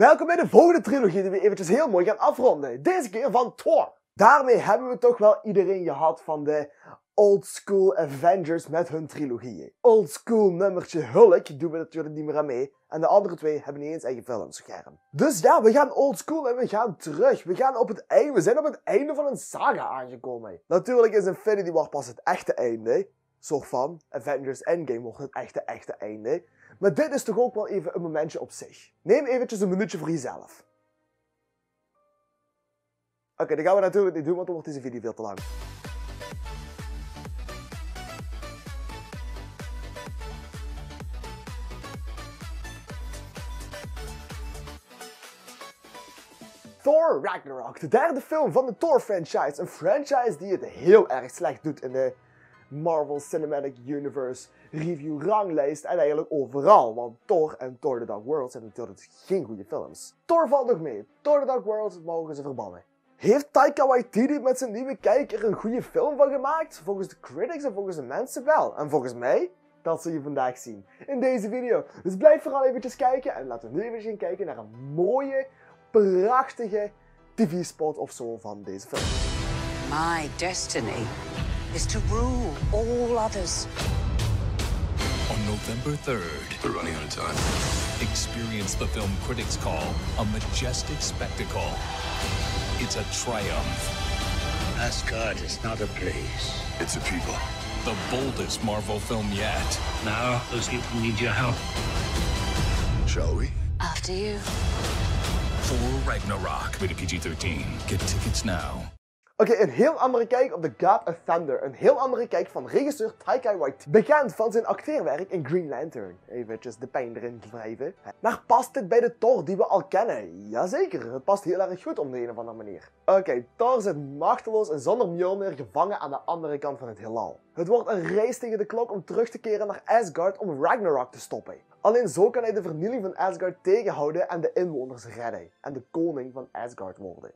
Welkom bij de volgende trilogie die we eventjes heel mooi gaan afronden. Deze keer van Thor. Daarmee hebben we toch wel iedereen gehad van de old school Avengers met hun trilogieën. Old school nummertje Hulk doen we natuurlijk niet meer aan mee. En de andere twee hebben niet eens eigen films, scherm. Dus ja, we gaan old school en we gaan terug. We gaan op het einde. We zijn op het einde van een saga aangekomen. Natuurlijk is Infinity War pas het echte einde. Soort van. Avengers Endgame wordt het echte einde. Maar dit is toch ook wel even een momentje op zich. Neem eventjes een minuutje voor jezelf. Oké, dat gaan we natuurlijk niet doen, want dan wordt deze video veel te lang. Thor Ragnarok, de derde film van de Thor-franchise. Een franchise die het heel erg slecht doet in de Marvel Cinematic Universe review ranglijst en eigenlijk overal. Want Thor en Thor The Dark World zijn natuurlijk geen goede films. Thor valt nog mee. Thor The Dark World mogen ze verbannen. Heeft Taika Waititi met zijn nieuwe kijk er een goede film van gemaakt? Volgens de critics en volgens de mensen wel. En volgens mij, dat zul je vandaag zien in deze video. Dus blijf vooral eventjes kijken en laten we nu even gaan kijken naar een mooie, prachtige tv-spot of zo van deze film. My destiny is to rule all others. On November 3rd, We're running out of time. experience the film critics call a majestic spectacle. It's a triumph. Asgard is not a place. It's a people. The boldest Marvel film yet. Now, those people need your help. Shall we? After you. Thor Ragnarok. Rated PG-13. Get tickets now. Oké, een heel andere kijk op The God of Thunder. Een heel andere kijk van regisseur Taika Waititi. Bekend van zijn acteerwerk in Green Lantern. Eventjes de pijn erin wrijven. Maar past dit bij de Thor die we al kennen? Jazeker, het past heel erg goed op de een of andere manier. Oké, Thor zit machteloos en zonder Mjolnir gevangen aan de andere kant van het heelal. Het wordt een race tegen de klok om terug te keren naar Asgard om Ragnarok te stoppen. Alleen zo kan hij de vernieling van Asgard tegenhouden en de inwoners redden. En de koning van Asgard worden.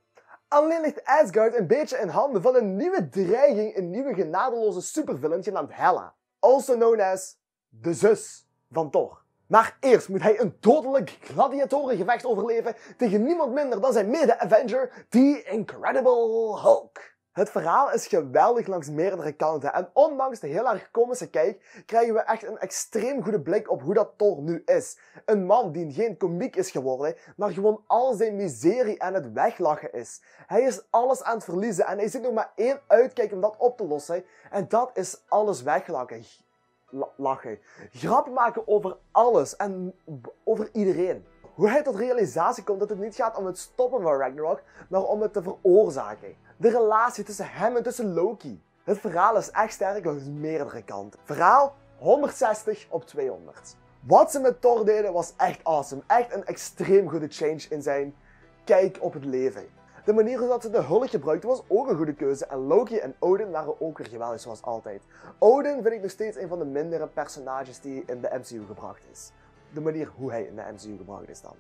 Alleen ligt Asgard een beetje in handen van een nieuwe dreiging, een nieuwe genadeloze supervillain genaamd Hela. Also known as de zus van Thor. Maar eerst moet hij een dodelijk gladiatorengevecht overleven tegen niemand minder dan zijn mede-Avenger, The Incredible Hulk. Het verhaal is geweldig langs meerdere kanten en ondanks de heel erg komische kijk krijgen we echt een extreem goede blik op hoe dat Thor nu is. Een man die geen komiek is geworden, maar gewoon al zijn miserie aan het weglachen is. Hij is alles aan het verliezen en hij ziet nog maar één uitkijk om dat op te lossen en dat is alles weglachen. Lachen. Grappen maken over alles en over iedereen. Hoe hij tot realisatie komt dat het niet gaat om het stoppen van Ragnarok, maar om het te veroorzaken. De relatie tussen hem en tussen Loki. Het verhaal is echt sterk langs meerdere kanten. Verhaal 160 op 200. Wat ze met Thor deden was echt awesome. Echt een extreem goede change in zijn kijk op het leven. De manier hoe ze de hulk gebruikten was ook een goede keuze. En Loki en Odin waren ook weer geweldig zoals altijd. Odin vind ik nog steeds een van de mindere personages die in de MCU gebracht is. De manier hoe hij in de MCU gebracht is dan.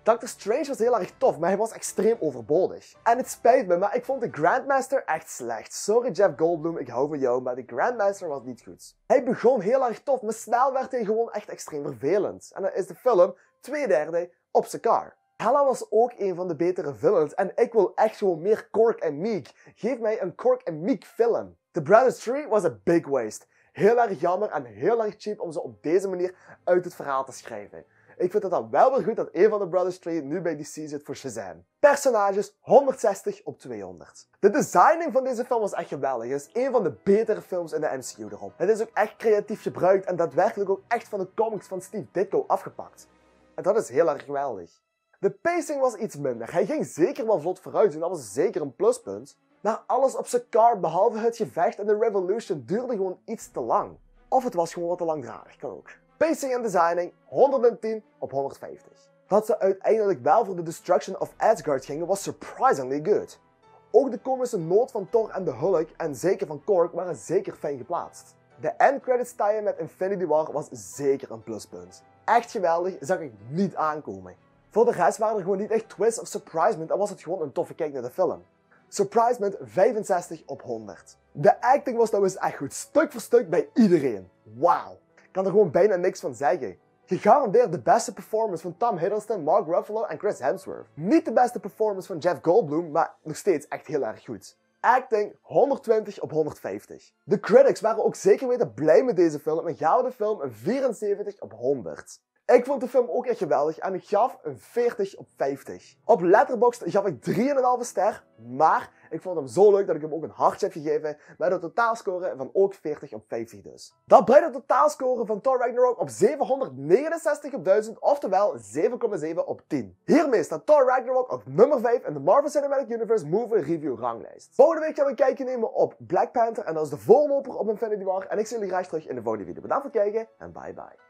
Doctor Strange was heel erg tof, maar hij was extreem overbodig. En het spijt me, maar ik vond de Grandmaster echt slecht. Sorry Jeff Goldblum, ik hou van jou, maar de Grandmaster was niet goed. Hij begon heel erg tof, maar snel werd hij gewoon echt extreem vervelend. En dan is de film 2/3 op zijn kar. Hela was ook een van de betere villains en ik wil echt gewoon meer Korg en Meek. Geef mij een Korg en Meek film. The Brothers 3 was a big waste. Heel erg jammer en heel erg cheap om ze op deze manier uit het verhaal te schrijven. Ik vind het dan wel weer goed dat een van de Brothers 3 nu bij DC zit voor Shazam. Personages 160 op 200. De designing van deze film was echt geweldig. Het is een van de betere films in de MCU erop. Het is ook echt creatief gebruikt en daadwerkelijk ook echt van de comics van Steve Ditko afgepakt. En dat is heel erg geweldig. De pacing was iets minder. Hij ging zeker wel vlot vooruit en dat was zeker een pluspunt. Maar alles op zijn kar behalve het gevecht en de Revolution duurde gewoon iets te lang. Of het was gewoon wat te langdradig, kan ook. Pacing en designing 110 op 150. Dat ze uiteindelijk wel voor de destruction of Asgard gingen was surprisingly good. Ook de komische noot van Thor en de Hulk en zeker van Korg waren zeker fijn geplaatst. De endcredits tie met Infinity War was zeker een pluspunt. Echt geweldig, zag ik niet aankomen. Voor de rest waren er gewoon niet echt twists of surprisement en was het gewoon een toffe kijk naar de film. Surprisement 65 op 100. De acting was nou eens echt goed, stuk voor stuk bij iedereen. Wauw. Ik kan er gewoon bijna niks van zeggen. Gegarandeerd de beste performance van Tom Hiddleston, Mark Ruffalo en Chris Hemsworth. Niet de beste performance van Jeff Goldblum, maar nog steeds echt heel erg goed. Acting 120 op 150. De critics waren ook zeker weten blij met deze film en gaven de film een 74 op 100. Ik vond de film ook echt geweldig en ik gaf een 40 op 50. Op Letterboxd gaf ik 3,5 ster, maar ik vond hem zo leuk dat ik hem ook een hartje heb gegeven met een totaalscore van ook 40 op 50 dus. Dat brengt de totaalscore van Thor Ragnarok op 769 op 1000, oftewel 7,7 op 10. Hiermee staat Thor Ragnarok op nummer 5 in de Marvel Cinematic Universe Movie Review ranglijst. Volgende week gaan we een kijkje nemen op Black Panther en dat is de voorloper op Infinity War en ik zie jullie graag terug in de volgende video. Bedankt voor het kijken en bye bye.